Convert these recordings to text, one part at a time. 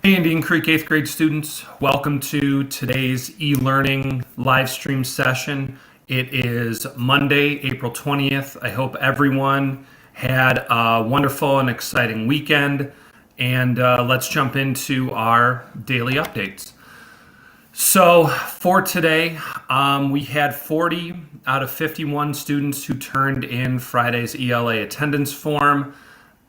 Hey, Indian Creek 8th grade students. Welcome to today's e-learning live stream session. It is Monday, April 20th. I hope everyone had a wonderful and exciting weekend. And let's jump into our daily updates. So for today, we had 40 out of 51 students who turned in Friday's ELA attendance form.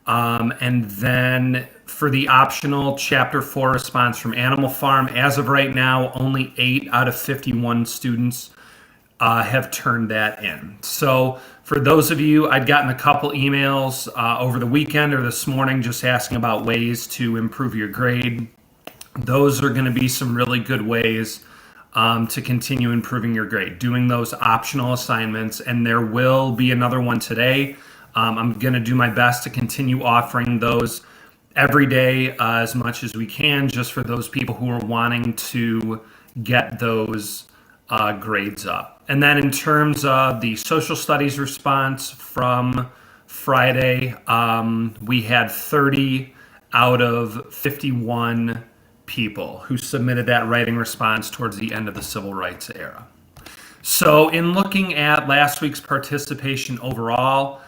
And then for the optional Chapter 4 response from Animal Farm, as of right now, only 8 out of 51 students have turned that in. So for those of you, I'd gotten a couple emails over the weekend or this morning just asking about ways to improve your grade. Those are going to be some really good ways to continue improving your grade, doing those optional assignments, and there will be another one today. I'm going to do my best to continue offering those every day as much as we can, just for those people who are wanting to get those grades up. And then in terms of the social studies response from Friday, we had 30 out of 51 people who submitted that writing response towards the end of the civil rights era. So in looking at last week's participation overall,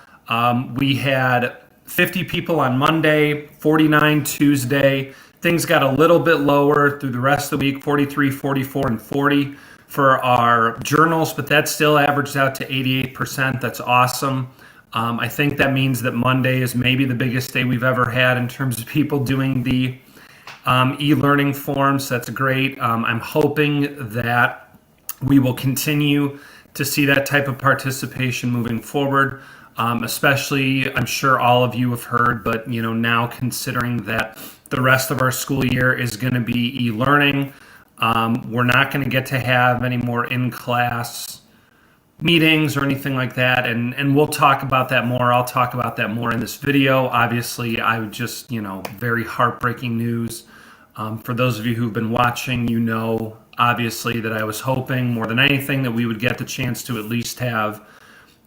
we had 50 people on Monday, 49 Tuesday. Things got a little bit lower through the rest of the week, 43, 44, and 40 for our journals, but that still averaged out to 88%. That's awesome. I think that means that Monday is maybe the biggest day we've ever had in terms of people doing the e-learning forms. That's great. I'm hoping that we will continue to see that type of participation moving forward. Especially, I'm sure all of you have heard, but now considering that the rest of our school year is going to be e-learning, we're not going to get to have any more in-class meetings or anything like that, and we'll talk about that more. I'll talk about that more in this video. Obviously, I would just, very heartbreaking news. For those of you who've been watching, obviously that I was hoping more than anything that we would get the chance to at least have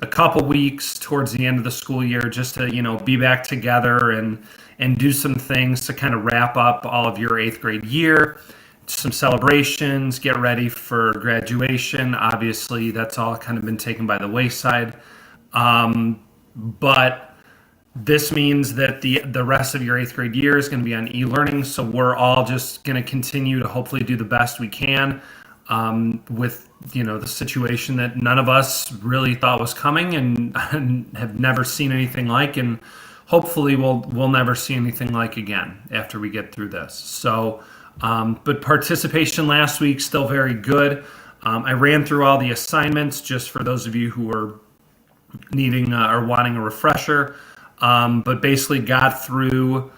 a couple weeks towards the end of the school year just to, be back together and do some things to kind of wrap up all of your 8th grade year, some celebrations, get ready for graduation. Obviously, that's all kind of been taken by the wayside. But this means that the rest of your 8th grade year is going to be on e-learning. So we're all just going to continue to hopefully do the best we can with the situation that none of us really thought was coming and have never seen anything like, and hopefully we'll never see anything like again after we get through this. So but participation last week still very good. I ran through all the assignments just for those of you who are needing or wanting a refresher, but basically got through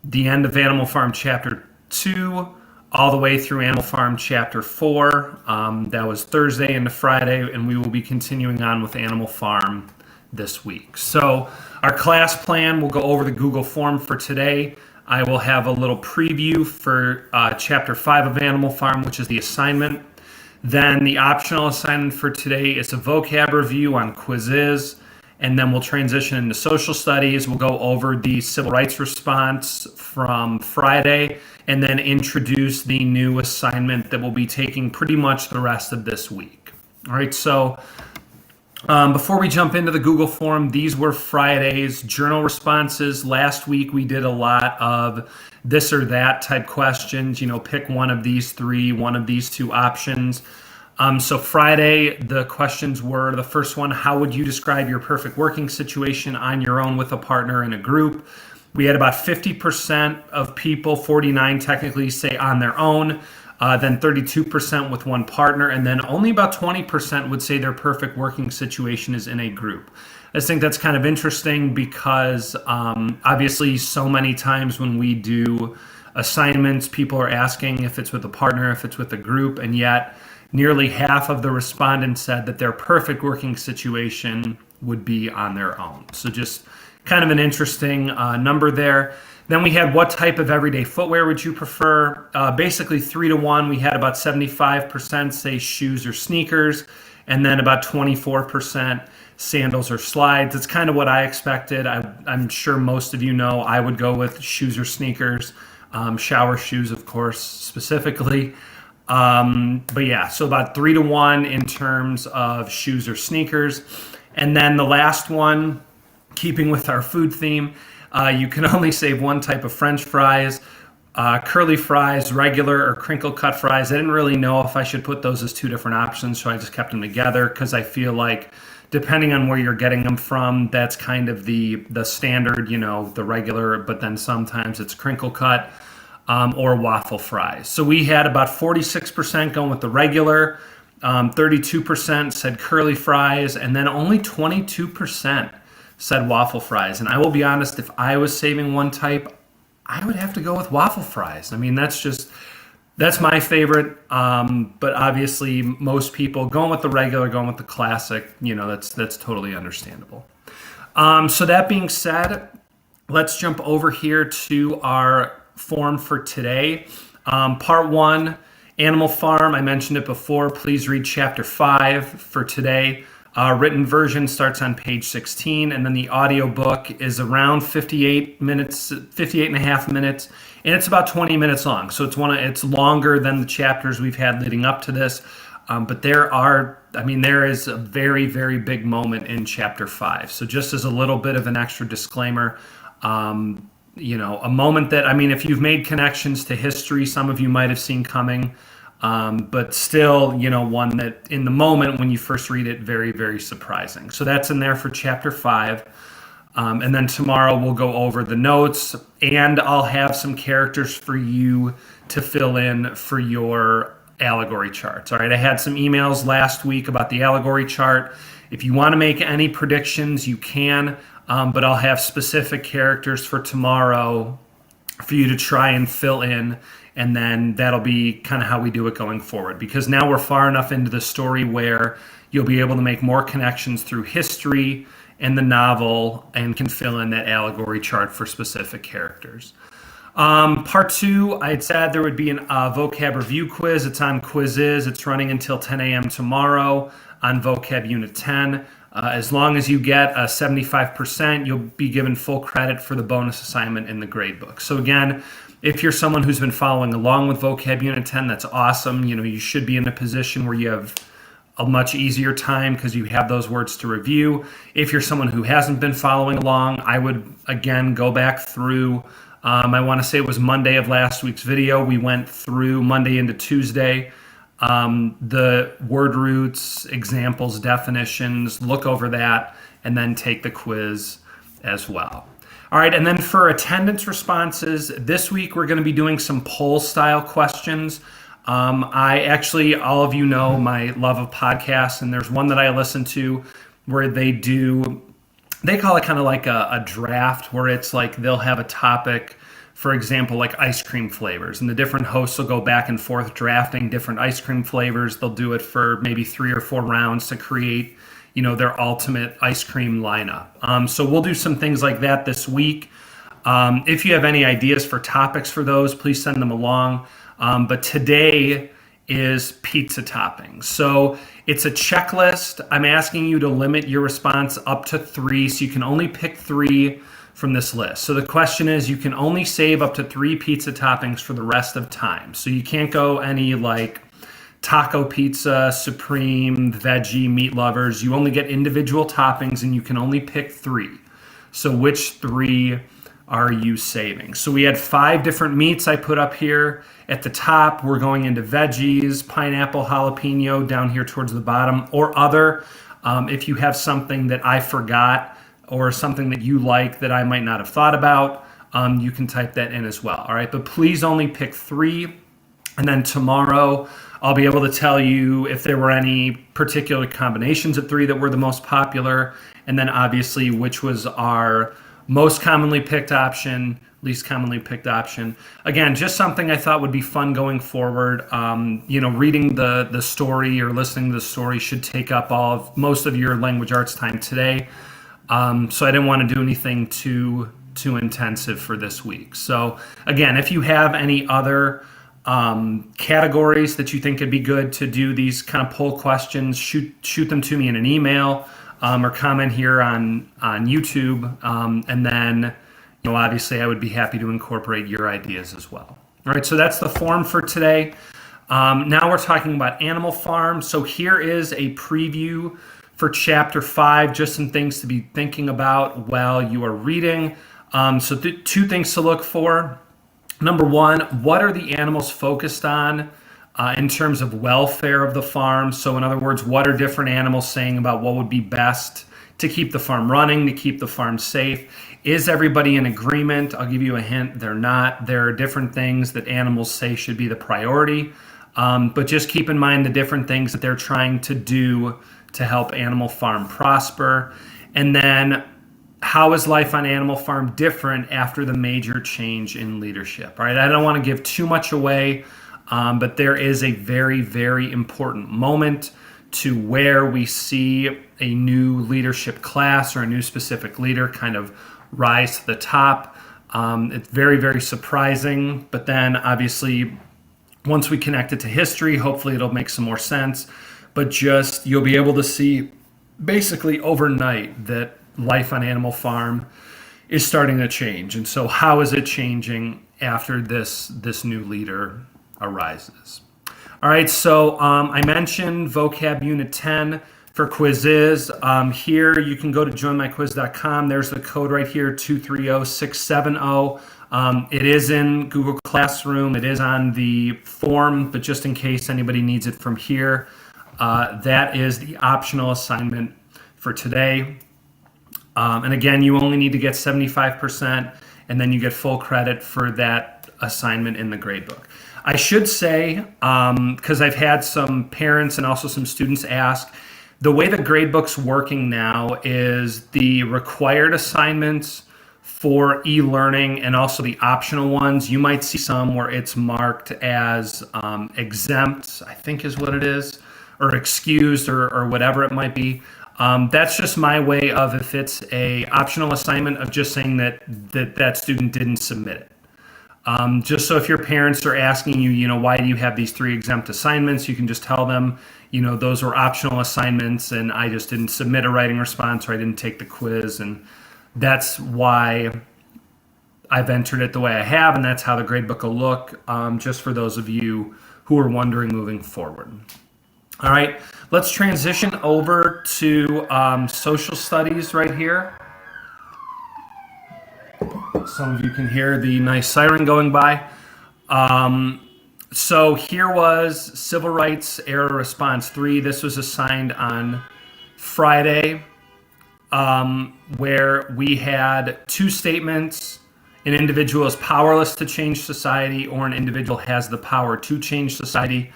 the end of Animal Farm Chapter 2 all the way through Animal Farm Chapter 4. That was Thursday into Friday, and we will be continuing on with Animal Farm this week. So our class plan, we'll go over the Google form for today. I will have a little preview for Chapter 5 of Animal Farm, which is the assignment. Then the optional assignment for today is a vocab review on quizzes, and then we'll transition into social studies. We'll go over the civil rights response from Friday, and then introduce the new assignment that we'll be taking pretty much the rest of this week. All right, so before we jump into the Google form, these were Friday's journal responses. Last week we did a lot of this or that type questions, pick one of these three, one of these two options. So Friday, the questions were, the first one, how would you describe your perfect working situation on your own, with a partner, in a group? We had about 50% of people, 49 technically, say on their own, then 32% with one partner, and then only about 20% would say their perfect working situation is in a group. I think that's kind of interesting because obviously so many times when we do assignments, people are asking if it's with a partner, if it's with a group, and yet nearly half of the respondents said that their perfect working situation would be on their own. So just kind of an interesting number there. Then we had what type of everyday footwear would you prefer? Basically 3-to-1. We had about 75% say shoes or sneakers, and then about 24% sandals or slides. It's kind of what I expected. I'm sure most of you know I would go with shoes or sneakers. shower shoes, of course, specifically. But yeah, so about 3 to 1 in terms of shoes or sneakers. And then the last one, keeping with our food theme, you can only save one type of French fries. Curly fries, regular or crinkle cut fries. I didn't really know if I should put those as 2 different options, so I just kept them together because I feel like depending on where you're getting them from, that's kind of the standard, the regular, but then sometimes it's crinkle cut or waffle fries. So we had about 46% going with the regular, 32% said curly fries, and then only 22% said waffle fries. And I will be honest, if I was saving one type, I would have to go with waffle fries. I mean, that's my favorite. But obviously, most people going with the regular, going with the classic. That's totally understandable. So that being said, let's jump over here to our form for today. Part 1, Animal Farm. I mentioned it before. Please read Chapter 5 for today. Written version starts on page 16, and then the audio book is around 58 and a half minutes, and it's about 20 minutes long. So it's longer than the chapters we've had leading up to this. But there is a very, very big moment in chapter 5. So just as a little bit of an extra disclaimer, a moment that, if you've made connections to history, some of you might have seen coming. But still, one that in the moment when you first read it, very, very surprising. So that's in there for chapter 5. And then tomorrow we'll go over the notes, and I'll have some characters for you to fill in for your allegory charts. All right, I had some emails last week about the allegory chart. If you want to make any predictions, you can, but I'll have specific characters for tomorrow for you to try and fill in. And then that'll be kind of how we do it going forward, because now we're far enough into the story where you'll be able to make more connections through history and the novel and can fill in that allegory chart for specific characters. Part 2, I had said there would be a vocab review quiz. It's on Quizzes. It's running until 10 a.m. tomorrow on vocab unit 10. As long as you get a 75%, you'll be given full credit for the bonus assignment in the grade book. So again, if you're someone who's been following along with vocab unit 10, that's awesome. You should be in a position where you have a much easier time because you have those words to review. If you're someone who hasn't been following along, I would, again, go back through. I want to say it was Monday of last week's video. We went through Monday into Tuesday, the word roots, examples, definitions, look over that, and then take the quiz as well. All right, and then for attendance responses, this week we're going to be doing some poll-style questions. All of you know my love of podcasts, and there's one that I listen to where they call it kind of like a draft, where it's like they'll have a topic, for example, like ice cream flavors, and the different hosts will go back and forth drafting different ice cream flavors. They'll do it for maybe 3 or 4 rounds to create their ultimate ice cream lineup. So we'll do some things like that this week. If you have any ideas for topics for those, please send them along. But today is pizza toppings. So it's a checklist. I'm asking you to limit your response up to 3, so you can only pick 3 from this list. So the question is, you can only save up to 3 pizza toppings for the rest of time. So you can't go any like taco pizza, supreme, veggie, meat lovers. You only get individual toppings, and you can only pick 3. So which 3 are you saving? So we had 5 different meats I put up here. At the top, we're going into veggies, pineapple, jalapeno down here towards the bottom, or other. If you have something that I forgot or something that you like that I might not have thought about, you can type that in as well. All right, but please only pick 3. And then tomorrow, I'll be able to tell you if there were any particular combinations of 3 that were the most popular, and then obviously which was our most commonly picked option, least commonly picked option. Again, just something I thought would be fun going forward. Reading the story or listening to the story should take up most of your language arts time today. So I didn't want to do anything too intensive for this week. So again, if you have any other categories that you think would be good to do these kind of poll questions, shoot them to me in an email or comment here on YouTube, and then obviously I would be happy to incorporate your ideas as well. All right, so that's the form for today. Now we're talking about Animal Farm. So here is a preview for Chapter 5, just some things to be thinking about while you are reading. So two things to look for. Number one, what are the animals focused on in terms of welfare of the farm? So in other words, what are different animals saying about what would be best to keep the farm running, to keep the farm safe? Is everybody in agreement? I'll give you a hint, they're not. There are different things that animals say should be the priority, but just keep in mind the different things that they're trying to do to help Animal Farm prosper. And then, how is life on Animal Farm different after the major change in leadership? All right, I don't want to give too much away, but there is a very, very important moment to where we see a new leadership class or a new specific leader kind of rise to the top. It's very, very surprising, but then obviously once we connect it to history, hopefully it'll make some more sense, but just you'll be able to see basically overnight that life on Animal Farm is starting to change. And so how is it changing after this new leader arises? All right, so I mentioned vocab unit 10 for quizzes. Here you can go to joinmyquiz.com. There's the code right here, 230670. It is in Google Classroom. It is on the form, but just in case anybody needs it from here, that is the optional assignment for today. And again, you only need to get 75%, and then you get full credit for that assignment in the gradebook. I should say, because I've had some parents and also some students ask, the way the gradebook's working now is the required assignments for e-learning and also the optional ones. You might see some where it's marked as exempt, I think is what it is, or excused or whatever it might be. That's just my way of, if it's a optional assignment, of just saying that student didn't submit it. Just so if your parents are asking you, why do you have these 3 exempt assignments, you can just tell them, those were optional assignments and I just didn't submit a writing response or I didn't take the quiz. And that's why I've entered it the way I have. And that's how the gradebook will look, just for those of you who are wondering moving forward. All right, let's transition over to social studies right here. Some of you can hear the nice siren going by. So here was Civil Rights Era Response 3. This was assigned on Friday, where we had 2 statements. An individual is powerless to change society, or an individual has the power to change society.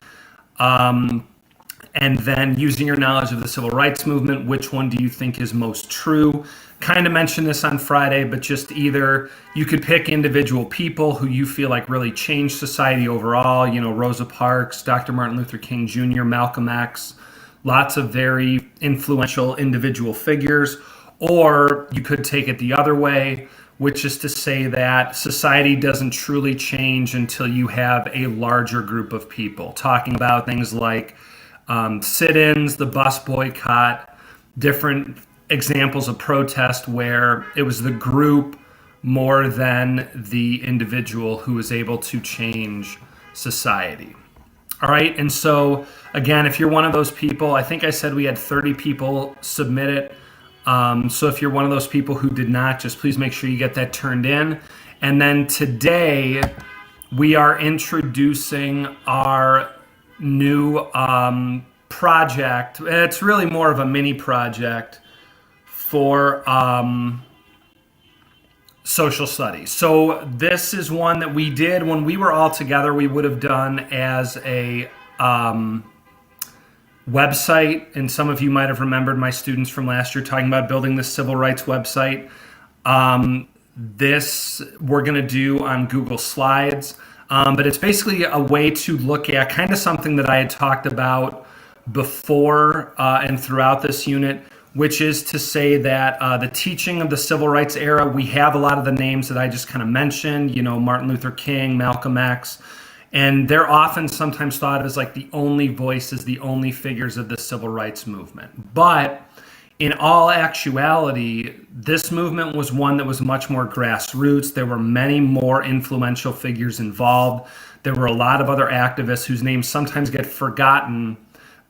And then, using your knowledge of the civil rights movement, which one do you think is most true? Kind of mentioned this on Friday, but just either you could pick individual people who you feel like really changed society overall, Rosa Parks, Dr. Martin Luther King Jr., Malcolm X, lots of very influential individual figures. Or you could take it the other way, which is to say that society doesn't truly change until you have a larger group of people, talking about things like sit-ins, the bus boycott, different examples of protest where it was the group more than the individual who was able to change society. All right, and so again, if you're one of those people, I think I said we had 30 people submit it. So if you're one of those people who did not, just please make sure you get that turned in. And then today we are introducing our new project. It's really more of a mini project for social studies. So this is one that we did when we were all together. We would have done as a website, and some of you might have remembered my students from last year talking about building this civil rights website. This we're going to do on Google Slides, but it's basically a way to look at kind of something that I had talked about before and throughout this unit, which is to say that the teaching of the civil rights era, we have a lot of the names that I just kind of mentioned, Martin Luther King, Malcolm X, and they're often sometimes thought of as like the only voices, the only figures of the civil rights movement. But in all actuality, this movement was one that was much more grassroots. There were many more influential figures involved. There were a lot of other activists whose names sometimes get forgotten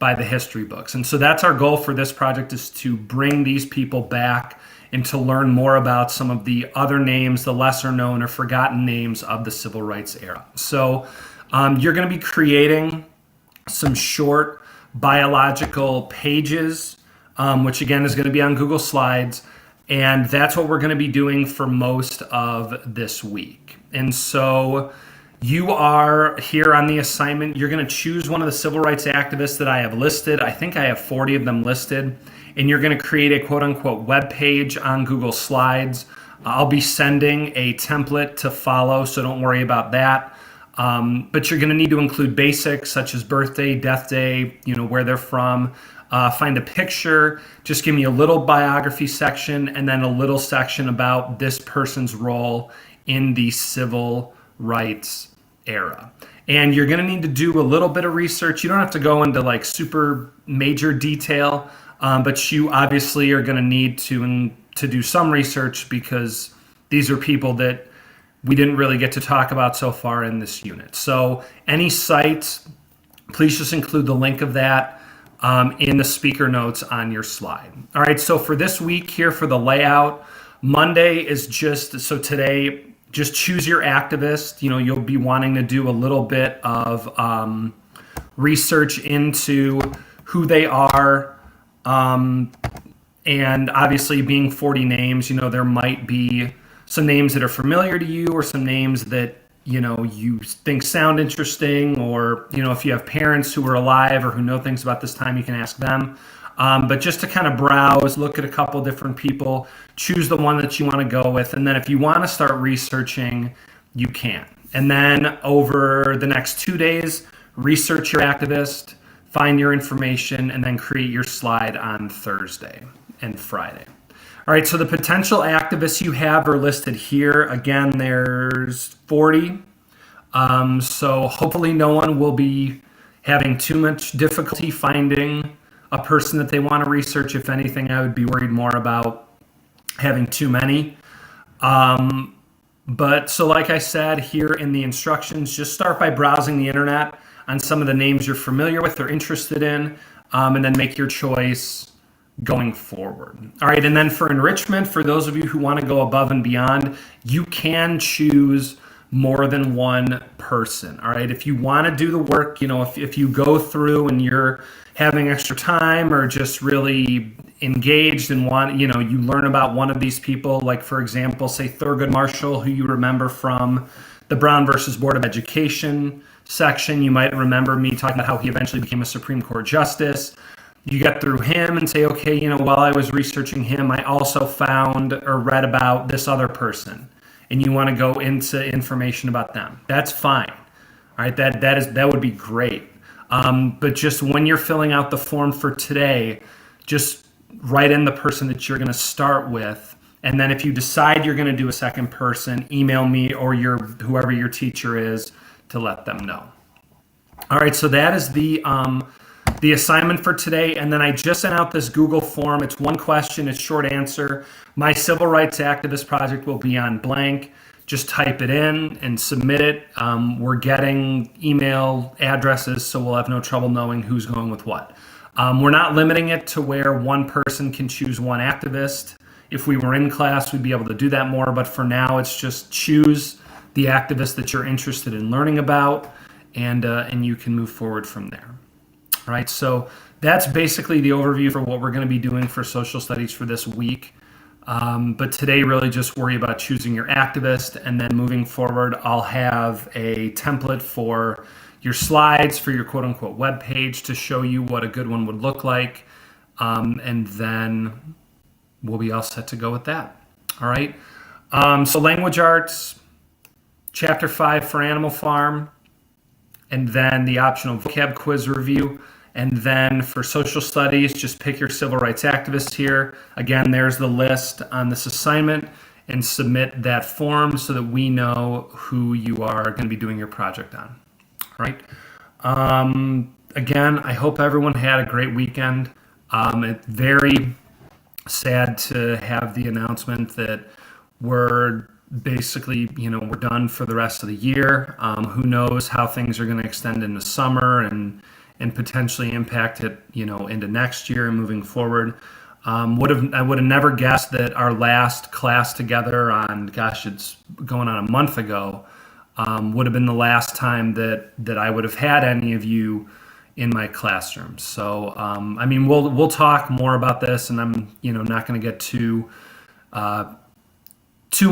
by the history books. And so that's our goal for this project, is to bring these people back and to learn more about some of the other names, the lesser known or forgotten names of the civil rights era. So you're going to be creating some short biological pages, which again is going to be on Google Slides. And that's what we're going to be doing for most of this week. And so you are here on the assignment. You're going to choose one of the civil rights activists that I have listed. I think I have 40 of them listed. And you're going to create a quote unquote web page on Google Slides. I'll be sending a template to follow, so don't worry about that. But you're going to need to include basics such as birthday, death day, where they're from. Find a picture, just give me a little biography section, and then a little section about this person's role in the civil rights era. And you're going to need to do a little bit of research. You don't have to go into like super major detail, but you obviously are going to need to do some research, because these are people that we didn't really get to talk about so far in this unit. So any sites, please just include the link of that in the speaker notes on your slide. All right, so for this week here for the layout, Monday is so today, just choose your activist. You'll be wanting to do a little bit of research into who they are. And obviously being 40 names, there might be some names that are familiar to you, or some names that, you think sound interesting, or, if you have parents who are alive or who know things about this time, you can ask them. But just to kind of browse, look at a couple different people, choose the one that you want to go with. And then if you want to start researching, you can. And then over the next 2 days, research your activist, find your information, and then create your slide on Thursday and Friday. All right, so the potential activists you have are listed here. Again, there's 40. So hopefully no one will be having too much difficulty finding a person that they want to research. If anything, I would be worried more about having too many. But so like I said here in the instructions, just start by browsing the internet on some of the names you're familiar with or interested in, and then make your choice going forward. All right, and then for enrichment, for those of you who want to go above and beyond, you can choose more than one person. All right, if you want to do the work, if you go through and you're having extra time or just really engaged and want, you learn about one of these people, like for example, say Thurgood Marshall, who you remember from the Brown versus Board of Education section. You might remember me talking about how he eventually became a Supreme Court justice. You get through him and say, okay, while I was researching him, I also found or read about this other person, and you want to go into information about them. That's fine. All right, that would be great. But just when you're filling out the form for today, just write in the person that you're going to start with, and then if you decide you're going to do a second person, email me or whoever your teacher is to let them know. All right, so that is the assignment for today. And then I just sent out this Google form. It's one question, it's short answer. My civil rights activist project will be on blank. Just type it in and submit it. We're getting email addresses, so we'll have no trouble knowing who's going with what. We're not limiting it to where one person can choose one activist. If we were in class, we'd be able to do that more. But for now, it's just choose the activist that you're interested in learning about, and you can move forward from there. All right, so that's basically the overview for what we're going to be doing for social studies for this week. But today, really just worry about choosing your activist, and then moving forward, I'll have a template for your slides for your quote-unquote web page to show you what a good one would look like, and then we'll be all set to go with that. All right, so language arts, chapter 5 for Animal Farm, and then the optional vocab quiz review. And then for social studies, just pick your civil rights activist here. Again, there's the list on this assignment, and submit that form so that we know who you are going to be doing your project on. All right. Again, I hope everyone had a great weekend. Very sad to have the announcement that we're basically, we're done for the rest of the year. Who knows how things are going to extend into summer and potentially impact it, into next year and moving forward. I would have never guessed that our last class together on, gosh, it's going on a month ago, would have been the last time that I would have had any of you in my classroom. So, we'll talk more about this, and I'm, not going to get too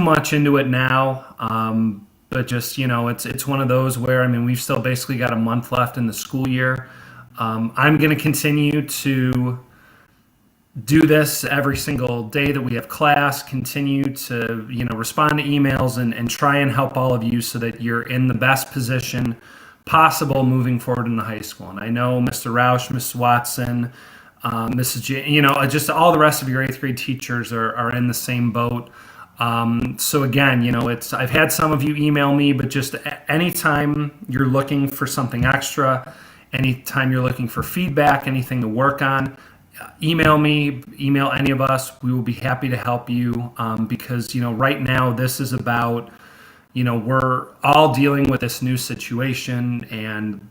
much into it now. But just, it's one of those where, we've still basically got a month left in the school year. I'm going to continue to do this every single day that we have class, continue to, respond to emails and try and help all of you so that you're in the best position possible moving forward in the high school. And I know Mr. Roush, Ms. Watson, Mrs. J, just all the rest of your 8th grade teachers are in the same boat. So again, I've had some of you email me, but just anytime you're looking for something extra, anytime you're looking for feedback, anything to work on, email me, email any of us. We will be happy to help you, because, right now this is about, we're all dealing with this new situation and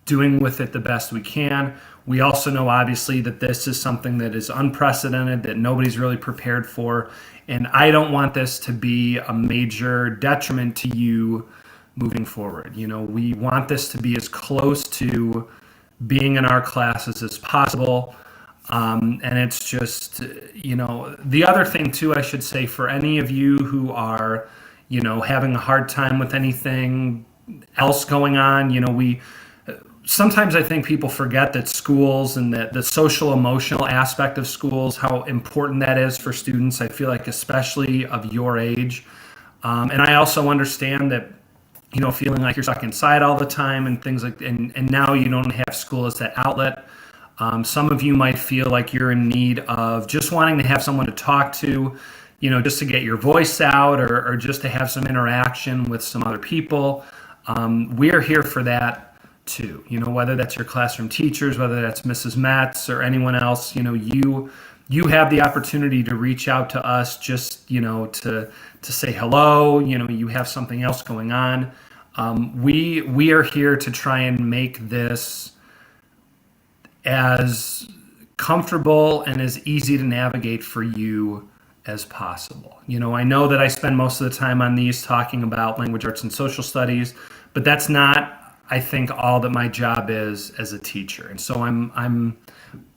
doing with it the best we can. We also know, obviously, that this is something that is unprecedented, that nobody's really prepared for. And I don't want this to be a major detriment to you moving forward. We want this to be as close to being in our classes as possible. And it's just, the other thing too, I should say, for any of you who are, having a hard time with anything else going on, sometimes I think people forget that schools and that the social emotional aspect of schools, how important that is for students. I feel like, especially of your age. And I also understand that, feeling like you're stuck inside all the time and things like, and now you don't have school as that outlet. Some of you might feel like you're in need of just wanting to have someone to talk to, just to get your voice out or just to have some interaction with some other people. We're here for that too. Whether that's your classroom teachers, whether that's Mrs. Metz or anyone else, you have the opportunity to reach out to us just, to say hello, you have something else going on. We are here to try and make this as comfortable and as easy to navigate for you as possible. I know that I spend most of the time on these talking about language arts and social studies, but that's not, I think, all that my job is as a teacher. And so I'm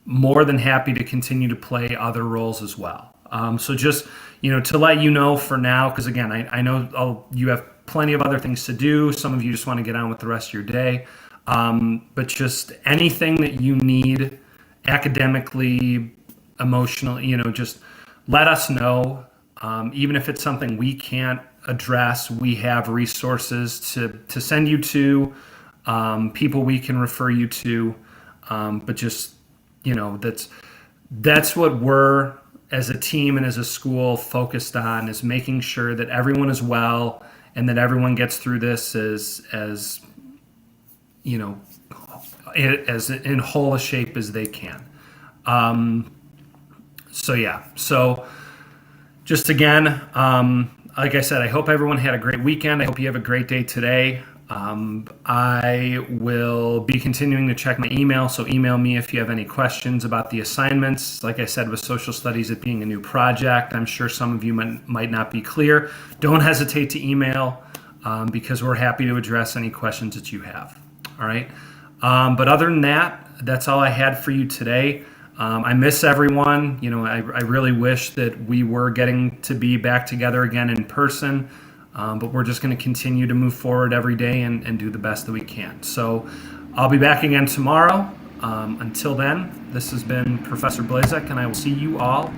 more than happy to continue to play other roles as well. So just, to let you know for now, because again, I know you have plenty of other things to do. Some of you just want to get on with the rest of your day. But just anything that you need academically, emotionally, just let us know. Even if it's something we can't address, we have resources to send you to, people we can refer you to. But just, that's what we're, as a team and as a school, focused on, is making sure that everyone is well and that everyone gets through this as in whole a shape as they can. So just again, like I said, I hope everyone had a great weekend. I hope you have a great day today. I will be continuing to check my email, so email me if you have any questions about the assignments. Like I said, with social studies, it being a new project, I'm sure some of you might not be clear. Don't hesitate to email, because we're happy to address any questions that you have. All right. But other than that, that's all I had for you today. I miss everyone. I really wish that we were getting to be back together again in person. But we're just going to continue to move forward every day and do the best that we can. So I'll be back again tomorrow. Until then, this has been Professor Blazek, and I will see you all